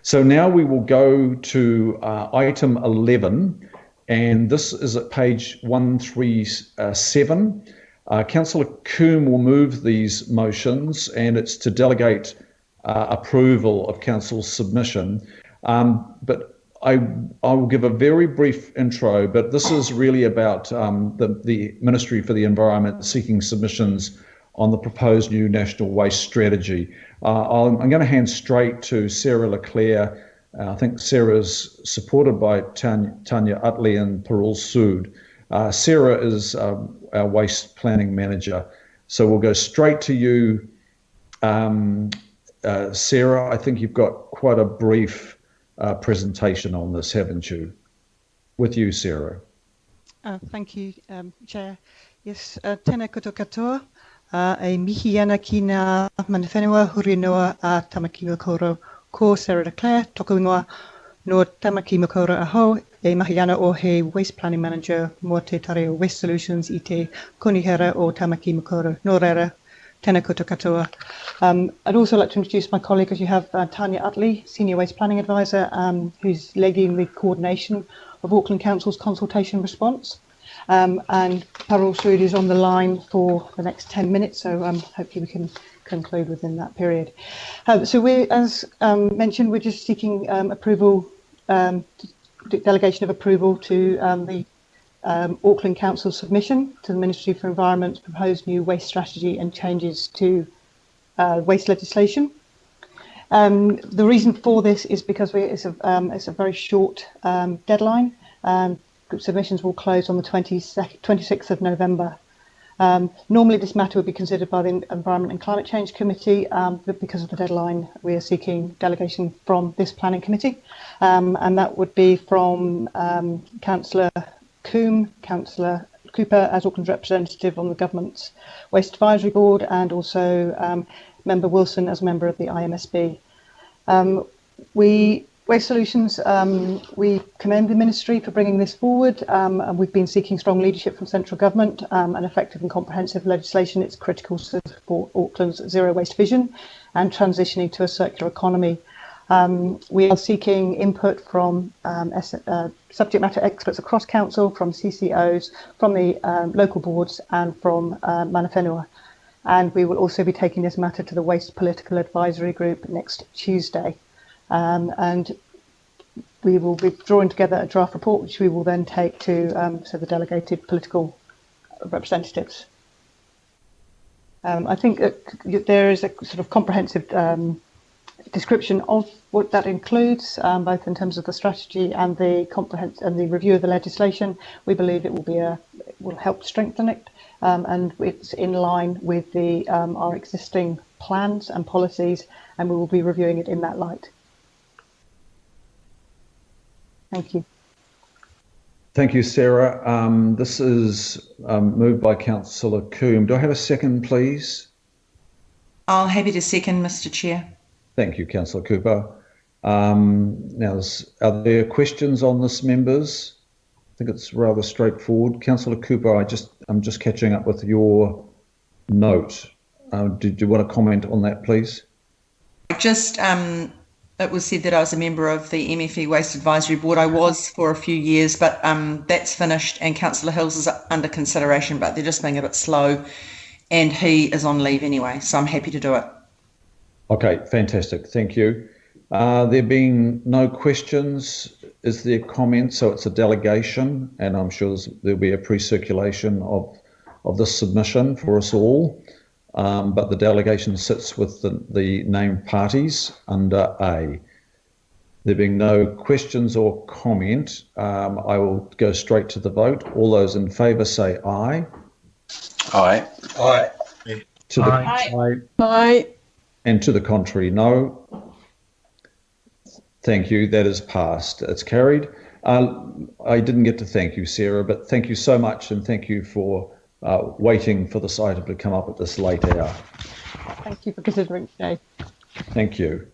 So now we will go to item 11, and this is at page 137. Councillor Coombe will move these motions, and it's to delegate approval of council's submission. But I will give a very brief intro, but this is really about the Ministry for the Environment seeking submissions on the proposed new national waste strategy. I'm going to hand straight to Sarah Leclerc. I think Sarah's supported by Tanya Utley and Parul Sood. Sarah is our waste planning manager. So we'll go straight to you, Sarah. I think you've got quite a brief presentation on this, haven't you? With you, Sarah. Thank you, Chair. Yes, tēnā koutou katoa. E mihi ana ki ngā mana whenua huri noa a Tamaki Makaurau ko Sarah Leclerc, toko ingoa no Tamaki Makaurau aho, e mahi ana o he Waste Planning Manager mo te tare o Waste Solutions I te konihera o Tamaki Makaurau. Nō reira, tēnā koutou katoa. I'd also like to introduce my colleague, as you have Tanya Utley, Senior Waste Planning Advisor, who's leading the coordination of Auckland Council's consultation response. And Parul Sood is on the line for the next 10 minutes, so hopefully we can conclude within that period. So we, as mentioned, we're just seeking approval, delegation of approval to the Auckland Council submission to the Ministry for Environment's proposed new waste strategy and changes to waste legislation. The reason for this is because it's a very short deadline. Submissions will close on the 26th of November. Normally this matter would be considered by the Environment and Climate Change Committee, but because of the deadline we are seeking delegation from this planning committee, and that would be from Councillor Coombe, Councillor Cooper as Auckland's representative on the Government's Waste Advisory Board, and also Member Wilson as member of the IMSB. Waste Solutions, we commend the Ministry for bringing this forward, and we've been seeking strong leadership from central government and effective and comprehensive legislation. It's critical to support Auckland's zero waste vision and transitioning to a circular economy. We are seeking input from subject matter experts across council, from CCOs, from the local boards and from mana whenua. And we will also be taking this matter to the Waste Political Advisory Group next Tuesday. And we will be drawing together a draft report, which we will then take to the delegated political representatives. I think that there is a sort of comprehensive description of what that includes, both in terms of the strategy and the review of the legislation. We believe it will help strengthen it, and it's in line with our existing plans and policies, and we will be reviewing it in that light. Thank you. Thank you, Sarah. This is moved by Councillor Coombe. Do I have a second, please? I'm happy to second, Mr. Chair. Thank you, Councillor Cooper. Now, are there questions on this, members? I think it's rather straightforward. Councillor Cooper, I'm just catching up with your note. Did you want to comment on that, please? It was said that I was a member of the MFE Waste Advisory Board. I was for a few years, but that's finished, and Councillor Hills is under consideration, but they're just being a bit slow, and he is on leave anyway, so I'm happy to do it. Okay, fantastic. Thank you. There being no questions, is there comment? So it's a delegation, and I'm sure there'll be a pre-circulation of this submission for us all. But the delegation sits with the named parties under A. There being no questions or comment, I will go straight to the vote. All those in favour say aye. Aye. Aye. To the aye. Aye. And to the contrary, no. Thank you. That is passed. It's carried. I didn't get to thank you, Sarah, but thank you so much, and thank you for waiting for this item to come up at this late hour. Thank you for considering today. Thank you.